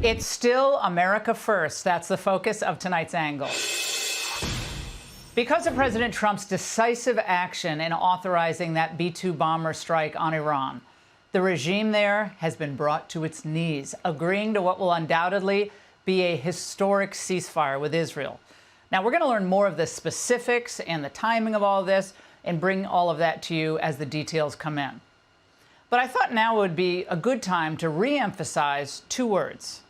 It's still America first. That's the focus of tonight's angle. Because of President Trump's decisive action in authorizing that B-2 bomber strike on Iran, the regime there has been brought to its knees, agreeing to what will undoubtedly be a historic ceasefire with Israel. Now, we're going to learn more of the specifics and the timing of all of this and bring all of that to you as the details come in. But I thought now would be a good time to re-emphasize two words: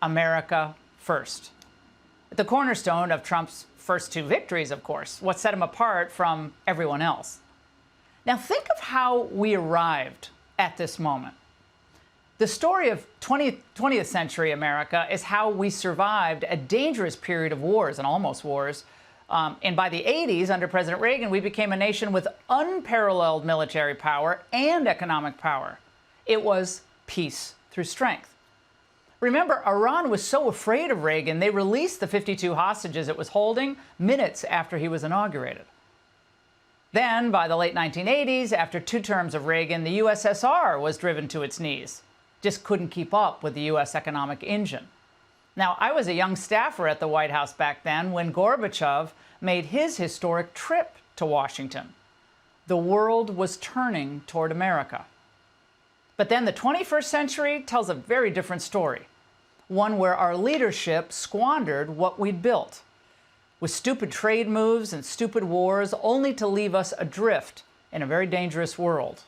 America first. The cornerstone of Trump's first two victories, of course, what set him apart from everyone else. Now, think of how we arrived at this moment. The story of 20th century America is how we survived a dangerous period of wars and almost wars. And by the 80s, under President Reagan, we became a nation with unparalleled military power and economic power. It was peace through strength. Remember, Iran was so afraid of Reagan, they released the 52 hostages it was holding minutes after he was inaugurated. Then, by the late 1980s, after 2 terms of Reagan, the USSR was driven to its knees. Just couldn't keep up with the U.S. economic engine. Now, I was a young staffer at the White House back then when Gorbachev made his historic trip to Washington. The world was turning toward America. But then the 21st century tells a very different story, one where our leadership squandered what we'd built, with stupid trade moves and stupid wars, only to leave us adrift in a very dangerous world.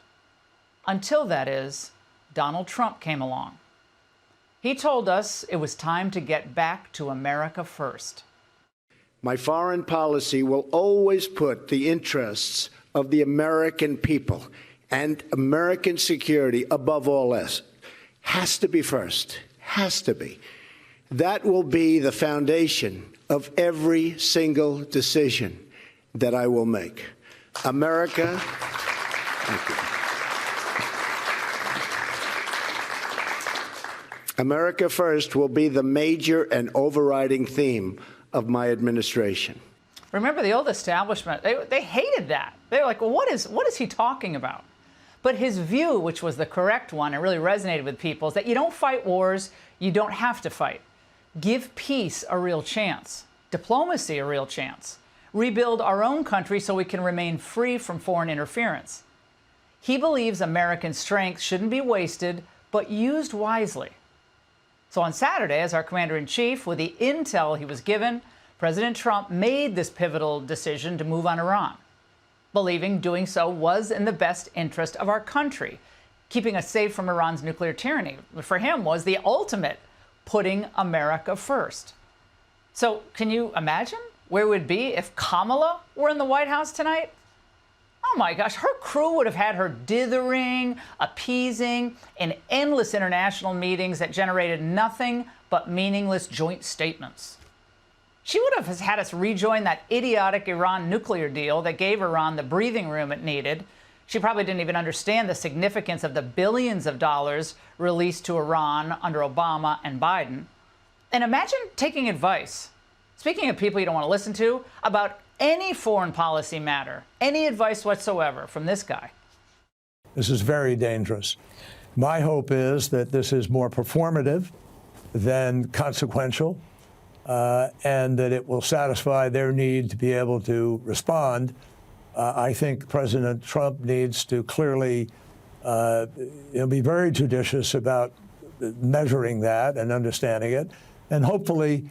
Until, that is, Donald Trump came along. He told us it was time to get back to America first. My foreign policy will always put the interests of the American people and American security above all else. Has to be first. Has to be. That will be the foundation of every single decision that I will make. America. Thank you. America first will be the major and overriding theme of my administration. Remember, the old establishment, they hated that. They were like, well, what is he talking about? But his view, which was the correct one and really resonated with people, is that you don't fight wars you don't have to fight. Give peace a real chance, diplomacy a real chance, rebuild our own country so we can remain free from foreign interference. He believes American strength shouldn't be wasted, but used wisely. So on Saturday, as our commander-in-chief, with the intel he was given, President Trump made this pivotal decision to move on Iran, believing doing so was in the best interest of our country, keeping us safe from Iran's nuclear tyranny. For him, was the ultimate putting America first. So can you imagine where we'd be if Kamala were in the White House tonight? Oh my gosh, her crew would have had her dithering, appeasing, in endless international meetings that generated nothing but meaningless joint statements. She would have had us rejoin that idiotic Iran nuclear deal that gave Iran the breathing room it needed. She probably didn't even understand the significance of the billions of dollars released to Iran under Obama and Biden. And imagine taking advice, speaking of people you don't want to listen to, about any foreign policy matter, any advice whatsoever from this guy. This is very dangerous. My hope is that this is more performative than consequential, and that it will satisfy their need to be able to respond. I think President Trump needs to clearly be very judicious about measuring that and understanding it, and hopefully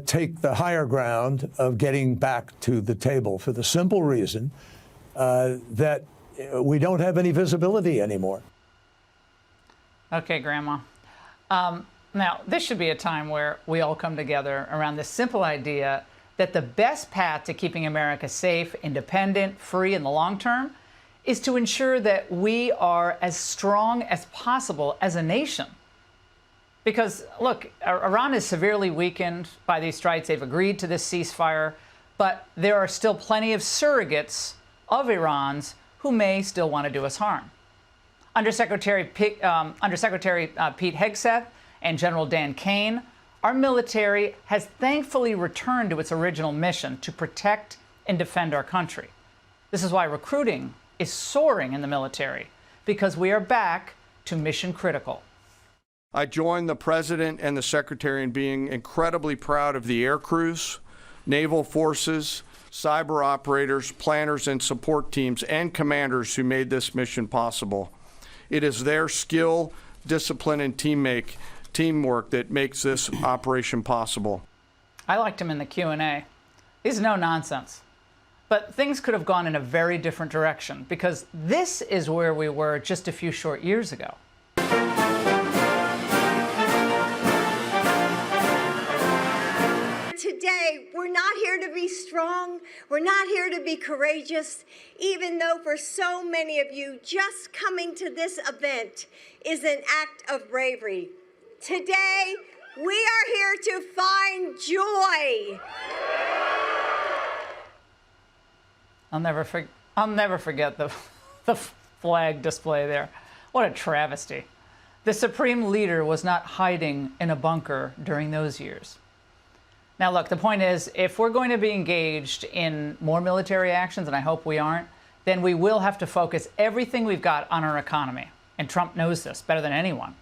take the higher ground of getting back to the table for the simple reason that we don't have any visibility anymore. Okay, Grandma. Now, this should be a time where we all come together around this simple idea that the best path to keeping America safe, independent, free in the long term is to ensure that we are as strong as possible as a nation. Because, look, Iran is severely weakened by these strikes. They've agreed to this ceasefire, but there are still plenty of surrogates of Iran's who may still want to do us harm. Undersecretary Pete Hegseth and General Dan Kane, our military has thankfully returned to its original mission to protect and defend our country. This is why recruiting is soaring in the military, because we are back to mission critical. I join the President and the Secretary in being incredibly proud of the air crews, naval forces, cyber operators, planners, and support teams, and commanders who made this mission possible. It is their skill, discipline, and teamwork that makes this operation possible. I liked him in the Q&A. He's no nonsense. But things could have gone in a very different direction, because this is where we were just a few short years ago. Today, we're not here to be strong. We're not here to be courageous, even though for so many of you, just coming to this event is an act of bravery. Today, we are here to find joy. I'll never forget the flag display there. What a travesty. The supreme leader was not hiding in a bunker during those years. Now, look, the point is, if we're going to be engaged in more military actions, and I hope we aren't, then we will have to focus everything we've got on our economy. And Trump knows this better than anyone,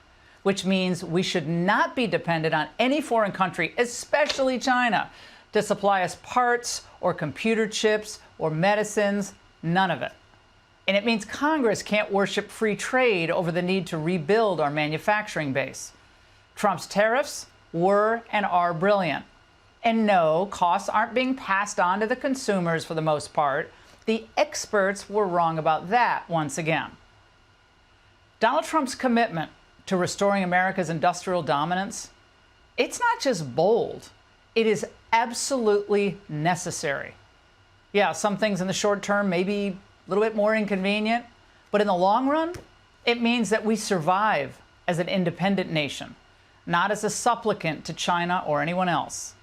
which means we should not be dependent on any foreign country, especially China, to supply us parts or computer chips or medicines, none of it. And it means Congress can't worship free trade over the need to rebuild our manufacturing base. Trump's tariffs were and are brilliant. And no, costs aren't being passed on to the consumers for the most part. The experts were wrong about that once again. Donald Trump's commitment to restoring America's industrial dominance, it's not just bold, it is absolutely necessary. Yeah, some things in the short term may be a little bit more inconvenient, but in the long run, it means that we survive as an independent nation, not as a supplicant to China or anyone else.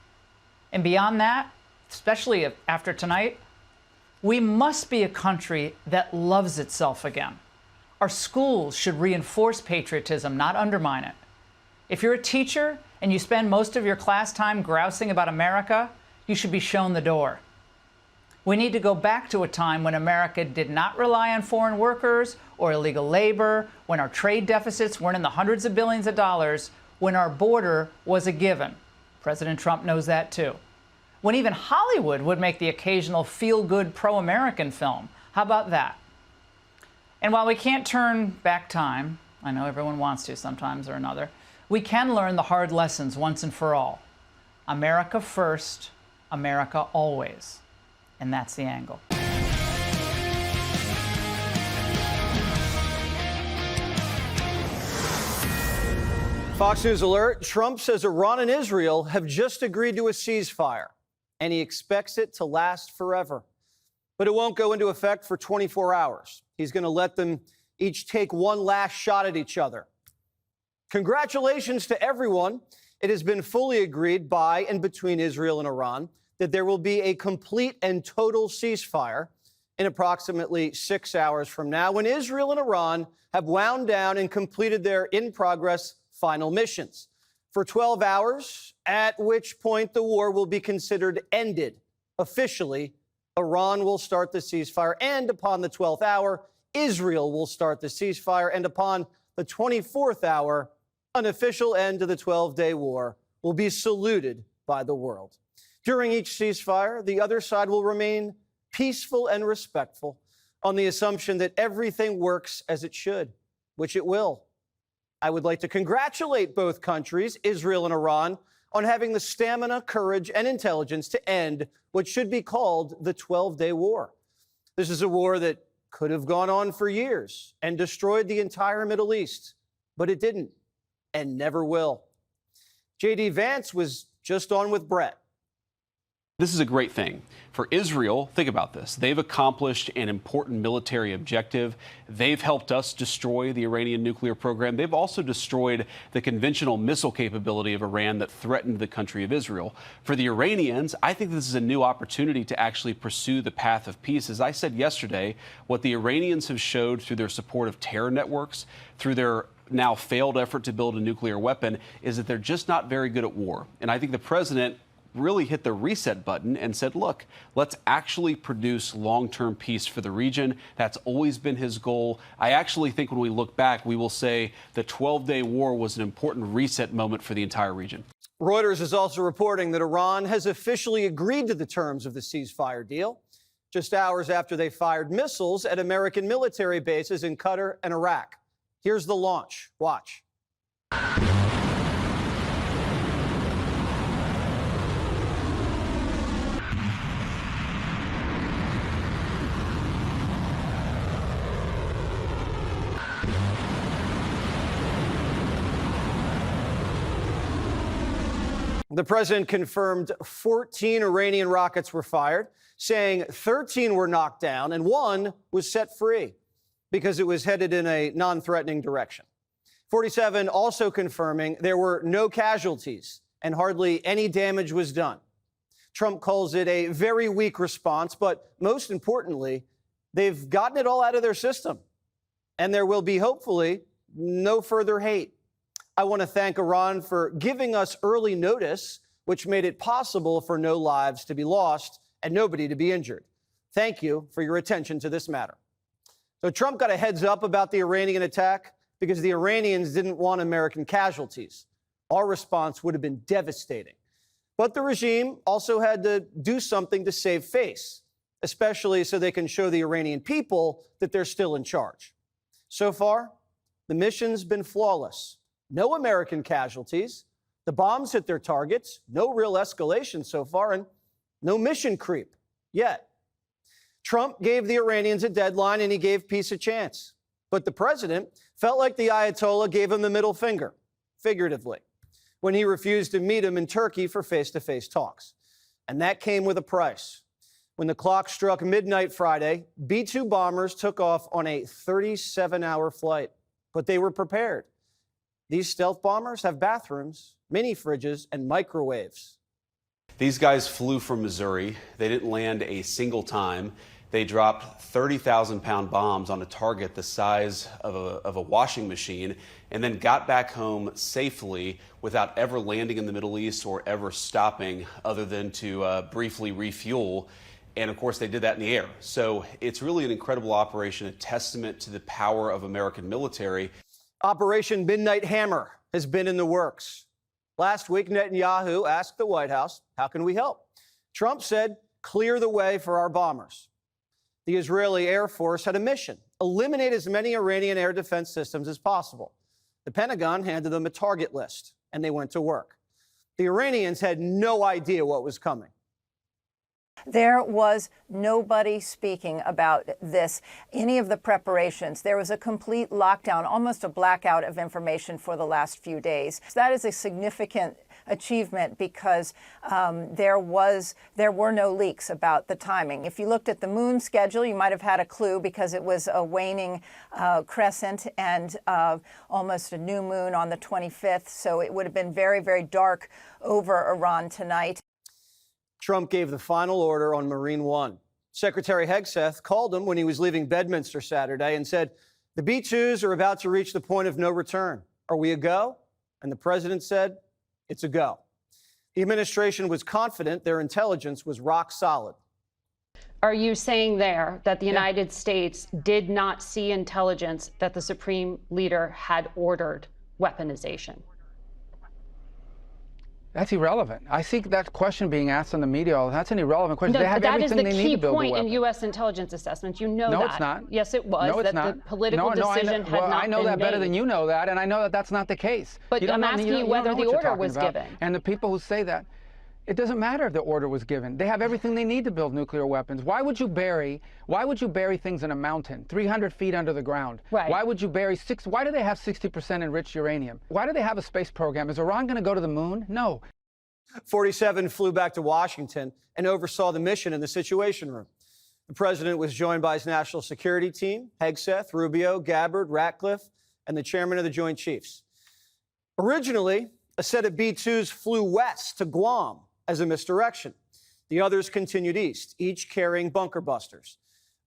And beyond that, especially after tonight, we must be a country that loves itself again. Our schools should reinforce patriotism, not undermine it. If you're a teacher and you spend most of your class time grousing about America, you should be shown the door. We need to go back to a time when America did not rely on foreign workers or illegal labor, when our trade deficits weren't in the hundreds of billions of dollars, when our border was a given. President Trump knows that too. When even Hollywood would make the occasional feel-good pro-American film. How about that? And while we can't turn back time, I know everyone wants to sometimes or another, we can learn the hard lessons once and for all. America first, America always. And that's the angle. Fox News alert. Trump says Iran and Israel have just agreed to a ceasefire, and he expects it to last forever. But it won't go into effect for 24 hours. He's going to let them each take one last shot at each other. Congratulations to everyone. It has been fully agreed by and between Israel and Iran that there will be a complete and total ceasefire in approximately 6 hours from now, when Israel and Iran have wound down and completed their in-progress final missions for 12 hours, at which point the war will be considered ended. Officially, Iran will start the ceasefire, and upon the 12th hour, Israel will start the ceasefire, and upon the 24th hour, an official end to the 12-day war will be saluted by the world. During each ceasefire, the other side will remain peaceful and respectful on the assumption that everything works as it should, which it will. I would like to congratulate both countries, Israel and Iran, on having the stamina, courage, and intelligence to end what should be called the 12-day war. This is a war that could have gone on for years and destroyed the entire Middle East, but it didn't and never will. J.D. Vance was just on with Brett. This is a great thing. For Israel, think about this. They've accomplished an important military objective. They've helped us destroy the Iranian nuclear program. They've also destroyed the conventional missile capability of Iran that threatened the country of Israel. For the Iranians, I think this is a new opportunity to actually pursue the path of peace. As I said yesterday, what the Iranians have showed through their support of terror networks, through their now failed effort to build a nuclear weapon, is that they're just not very good at war. And I think the president really hit the reset button and said, look, let's actually produce long-term peace for the region. That's always been his goal. I actually think when we look back, we will say the 12-day war was an important reset moment for the entire region. Reuters is also reporting that Iran has officially agreed to the terms of the ceasefire deal, just hours after they fired missiles at American military bases in Qatar and Iraq. Here's the launch. Watch. The president confirmed 14 Iranian rockets were fired, saying 13 were knocked down and one was set free because it was headed in a non-threatening direction. 47 also confirming there were no casualties and hardly any damage was done. Trump calls it a very weak response, but most importantly, they've gotten it all out of their system. And there will be, hopefully, no further hate. I want to thank Iran for giving us early notice, which made it possible for no lives to be lost and nobody to be injured. Thank you for your attention to this matter. So Trump got a heads up about the Iranian attack because the Iranians didn't want American casualties. Our response would have been devastating. But the regime also had to do something to save face, especially so they can show the Iranian people that they're still in charge. So far, the mission's been flawless. No American casualties. The bombs hit their targets. No real escalation so far, and no mission creep yet. Trump gave the Iranians a deadline, and he gave peace a chance. But the president felt like the Ayatollah gave him the middle finger, figuratively, when he refused to meet him in Turkey for face-to-face talks. And that came with a price. When the clock struck midnight Friday, B-2 bombers took off on a 37-hour flight. But they were prepared. These stealth bombers have bathrooms, mini fridges, and microwaves. These guys flew from Missouri. They didn't land a single time. They dropped 30,000-pound bombs on a target the size of a washing machine and then got back home safely without ever landing in the Middle East or ever stopping other than to briefly refuel. And, of course, they did that in the air. So it's really an incredible operation, a testament to the power of American military. Operation Midnight Hammer has been in the works. Last week, Netanyahu asked the White House, how can we help? Trump said, clear the way for our bombers. The Israeli Air Force had a mission, eliminate as many Iranian air defense systems as possible. The Pentagon handed them a target list, and they went to work. The Iranians had no idea what was coming. There was nobody speaking about this, any of the preparations. There was a complete lockdown, almost a blackout of information for the last few days. So that is a significant achievement because there were no leaks about the timing. If you looked at the moon schedule, you might have had a clue because it was a waning crescent and almost a new moon on the 25th. So it would have been very, very dark over Iran tonight. Trump gave the final order on Marine One. Secretary Hegseth called him when he was leaving Bedminster Saturday and said, the B-2s are about to reach the point of no return. Are we a go? And the president said, it's a go. The administration was confident their intelligence was rock solid. Are you saying there that the United States did not see intelligence that the Supreme Leader had ordered weaponization? That's irrelevant. I see that question being asked in the media. That's an irrelevant question. No, they have that is everything the they need key to build a point weapon. in U.S. intelligence assessments. You know that. No, it's not. Yes, it was. No, it's that not. The political decision had not been made. I know that better than you know that, and I know that that's not the case. But I'm asking you whether the order was given. And the people who say that, it doesn't matter if the order was given. They have everything they need to build nuclear weapons. Why would you bury things in a mountain, 300 feet under the ground? Right. Why would you bury why do they have 60% enriched uranium? Why do they have a space program? Is Iran going to go to the moon? No. 47 flew back to Washington and oversaw the mission in the Situation Room. The president was joined by his national security team, Hegseth, Rubio, Gabbard, Ratcliffe, and the chairman of the Joint Chiefs. Originally, a set of B-2s flew west to Guam as a misdirection. The others continued east, each carrying bunker busters.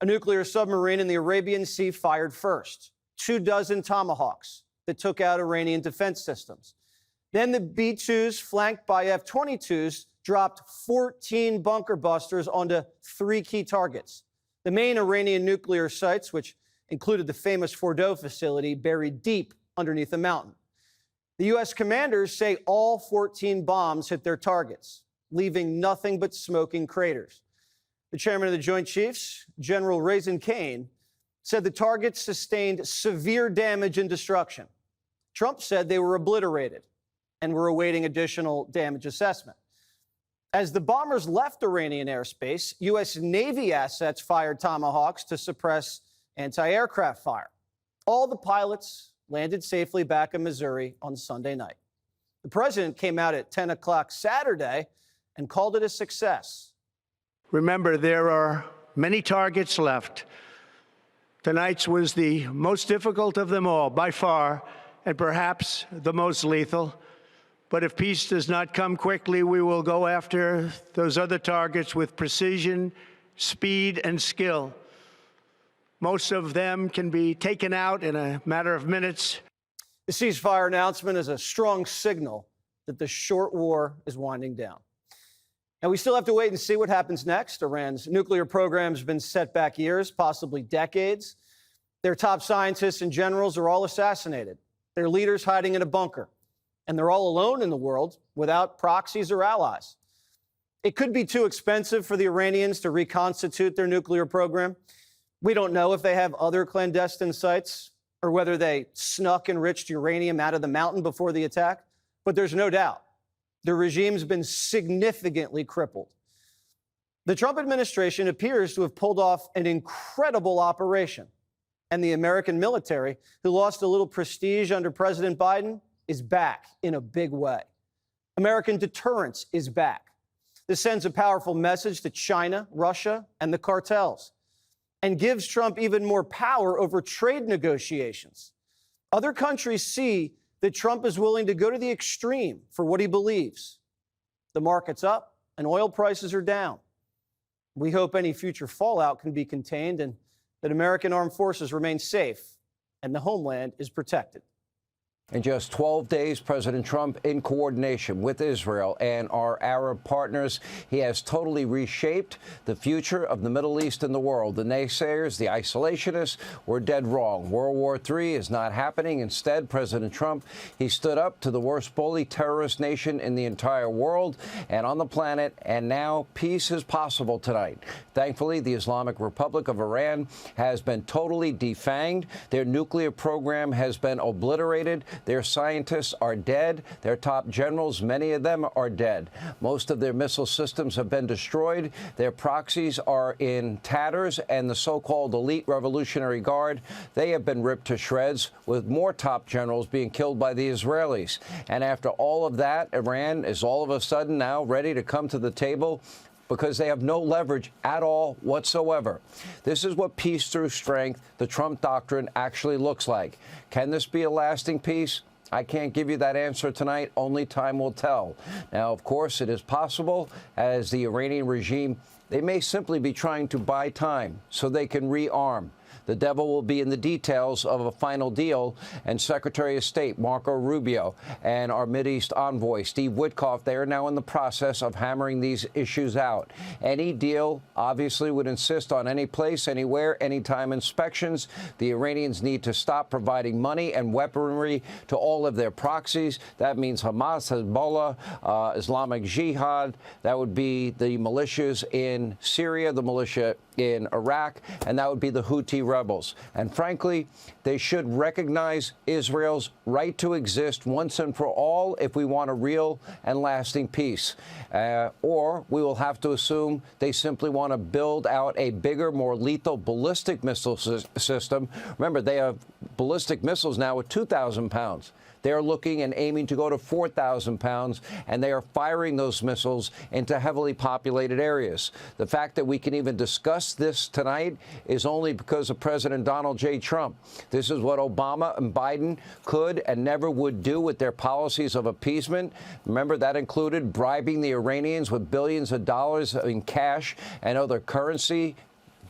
A nuclear submarine in the Arabian Sea fired first, 24 Tomahawks that took out Iranian defense systems. Then the B-2s, flanked by F-22s, dropped 14 bunker busters onto 3 key targets. The main Iranian nuclear sites, which included the famous Fordow facility buried deep underneath a mountain. The U.S. commanders say all 14 bombs hit their targets, leaving nothing but smoking craters. The chairman of the Joint Chiefs, General Raisin Kane, said the targets sustained severe damage and destruction. Trump said they were obliterated and were awaiting additional damage assessment. As the bombers left Iranian airspace, U.S. Navy assets fired Tomahawks to suppress anti-aircraft fire. All the pilots landed safely back in Missouri on Sunday night. The president came out at 10 o'clock Saturday and called it a success. Remember, there are many targets left. Tonight's was the most difficult of them all, by far, and perhaps the most lethal. But if peace does not come quickly, we will go after those other targets with precision, speed, and skill. Most of them can be taken out in a matter of minutes. The ceasefire announcement is a strong signal that the short war is winding down. Now, we still have to wait and see what happens next. Iran's nuclear program has been set back years, possibly decades. Their top scientists and generals are all assassinated. Their leaders hiding in a bunker. And they're all alone in the world without proxies or allies. It could be too expensive for the Iranians to reconstitute their nuclear program. We don't know if they have other clandestine sites or whether they snuck enriched uranium out of the mountain before the attack. But there's no doubt the regime's been significantly crippled. The Trump administration appears to have pulled off an incredible operation. And the American military, who lost a little prestige under President Biden, is back in a big way. American deterrence is back. This sends a powerful message to China, Russia, and the cartels, and gives Trump even more power over trade negotiations. Other countries see that Trump is willing to go to the extreme for what he believes. The market's up and oil prices are down. We hope any future fallout can be contained and that American armed forces remain safe and the homeland is protected. In just 12 days, President Trump, in coordination with Israel and our Arab partners, he has totally reshaped the future of the Middle East and the world. The naysayers, the isolationists, were dead wrong. World War III is not happening. Instead, President Trump, he stood up to the worst bully terrorist nation in the entire world and on the planet, and now peace is possible tonight. Thankfully, the Islamic Republic of Iran has been totally defanged. Their nuclear program has been obliterated. Their scientists are dead. Their top generals, many of them, are dead. Most of their missile systems have been destroyed. Their proxies are in tatters, and the so-called elite Revolutionary Guard, they have been ripped to shreds, with more top generals being killed by the Israelis. And after all of that, Iran is all of a sudden now ready to come to the table because they have no leverage at all whatsoever. This is what peace through strength, the Trump doctrine, actually looks like. Can this be a lasting peace? I can't give you that answer tonight. Only time will tell. Now, of course, it is possible, as the Iranian regime, they may simply be trying to buy time so they can rearm. The devil will be in the details of a final deal, and Secretary of State Marco Rubio and our Mideast envoy Steve Witkoff, they are now in the process of hammering these issues out. Any deal obviously would insist on any place, anywhere, anytime inspections. The Iranians need to stop providing money and weaponry to all of their proxies. That means Hamas, Hezbollah, Islamic Jihad. That would be the militias in Syria, the militia in Iraq, and that would be the Houthi rebels. And frankly, they should recognize Israel's right to exist once and for all if we want a real and lasting peace. Or we will have to assume they simply want to build out a bigger, more lethal ballistic missile system. Remember, they have ballistic missiles now with 2,000 pounds. They're looking and aiming to go to 4,000 pounds, and they are firing those missiles into heavily populated areas. The fact that we can even discuss this tonight is only because of President Donald J. Trump. This is what Obama and Biden could and never would do with their policies of appeasement. Remember, that included bribing the Iranians with billions of dollars in cash and other currency,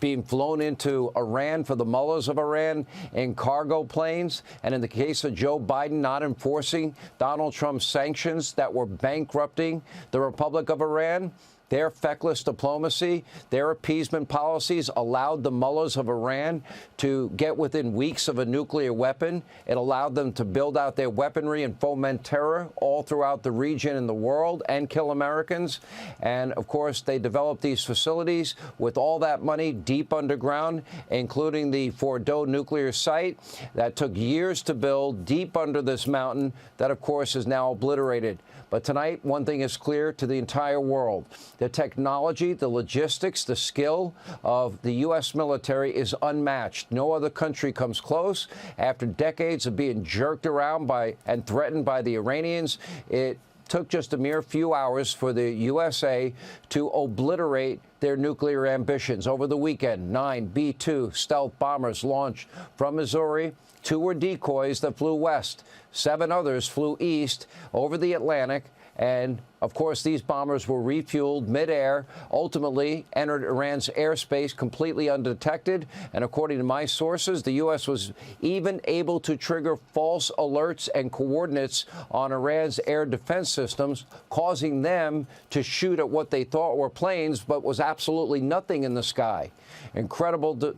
being flown into Iran for the mullahs of Iran in cargo planes. And in the case of Joe Biden not enforcing Donald Trump's sanctions that were bankrupting the Republic of Iran, their feckless diplomacy, their appeasement policies allowed the mullahs of Iran to get within weeks of a nuclear weapon. It allowed them to build out their weaponry and foment terror all throughout the region and the world and kill Americans. And, of course, they developed these facilities with all that money deep underground, including the Fordo nuclear site that took years to build deep under this mountain that, of course, is now obliterated. But tonight, one thing is clear to the entire world. The technology, the logistics, the skill of the U.S. military is unmatched. No other country comes close. After decades of being jerked around by and threatened by the Iranians, it took just a mere few hours for the USA to obliterate their nuclear ambitions. Over the weekend, 9 B-2 stealth bombers launched from Missouri. 2 were decoys that flew west. 7 others flew east over the Atlantic. And, of course, these bombers were refueled midair, ultimately entered Iran's airspace completely undetected. And according to my sources, the U.S. was even able to trigger false alerts and coordinates on Iran's air defense systems, causing them to shoot at what they thought were planes, but was absolutely nothing in the sky. Incredible,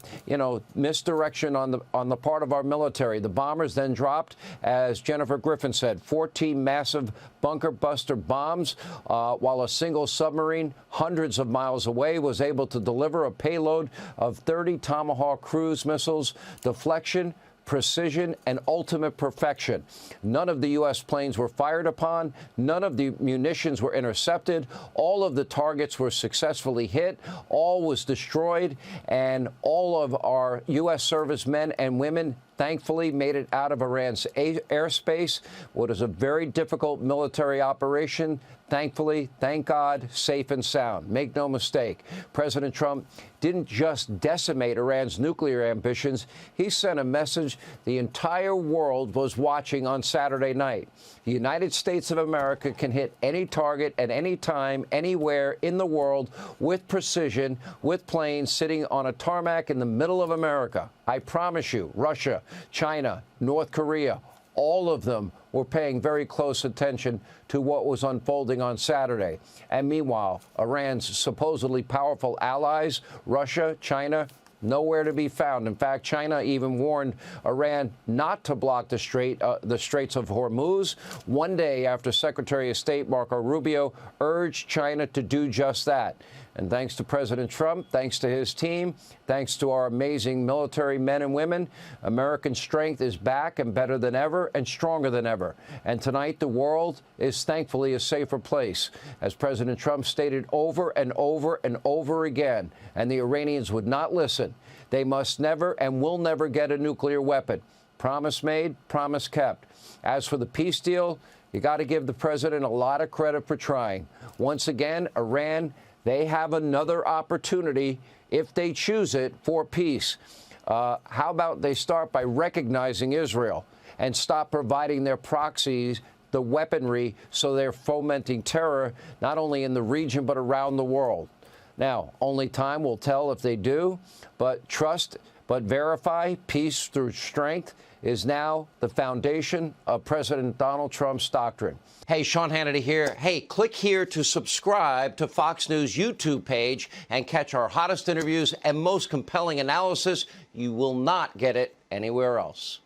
misdirection on the part of our military. The bombers then dropped, as Jennifer Griffin said, 14 massive bunker buster bombs, while a single submarine hundreds of miles away was able to deliver a payload of 30 Tomahawk cruise missiles. Deflection, precision, and ultimate perfection. None of the U.S. planes were fired upon. None of the munitions were intercepted. All of the targets were successfully hit. All was destroyed. And all of our U.S. servicemen and women thankfully made it out of Iran's airspace. What is a very difficult military operation. Thankfully, thank God, safe and sound. Make no mistake, President Trump didn't just decimate Iran's nuclear ambitions. He sent a message the entire world was watching on Saturday night. The United States of America can hit any target at any time, anywhere in the world with precision, with planes sitting on a tarmac in the middle of America. I promise you, Russia, China, North Korea, all of them were paying very close attention to what was unfolding on Saturday. And meanwhile, Iran's supposedly powerful allies, Russia, China, nowhere to be found. In fact, China even warned Iran not to block the Straits of Hormuz, one day after Secretary of State Marco Rubio urged China to do just that. And thanks to President Trump, thanks to his team, thanks to our amazing military men and women, American strength is back and better than ever and stronger than ever. And tonight, the world is thankfully a safer place, as President Trump stated over and over and over again. And the Iranians would not listen. They must never and will never get a nuclear weapon. Promise made, promise kept. As for the peace deal, you got to give the president a lot of credit for trying. Once again, Iran, they have another opportunity, if they choose it, for peace. How about they start by recognizing Israel and stop providing their proxies the weaponry so they're fomenting terror not only in the region but around the world. Now, only time will tell if they do, but trust but verify, peace through strength is now the foundation of President Donald Trump's doctrine. Hey, Sean Hannity here. Hey, click here to subscribe to Fox News YouTube page and catch our hottest interviews and most compelling analysis. You will not get it anywhere else.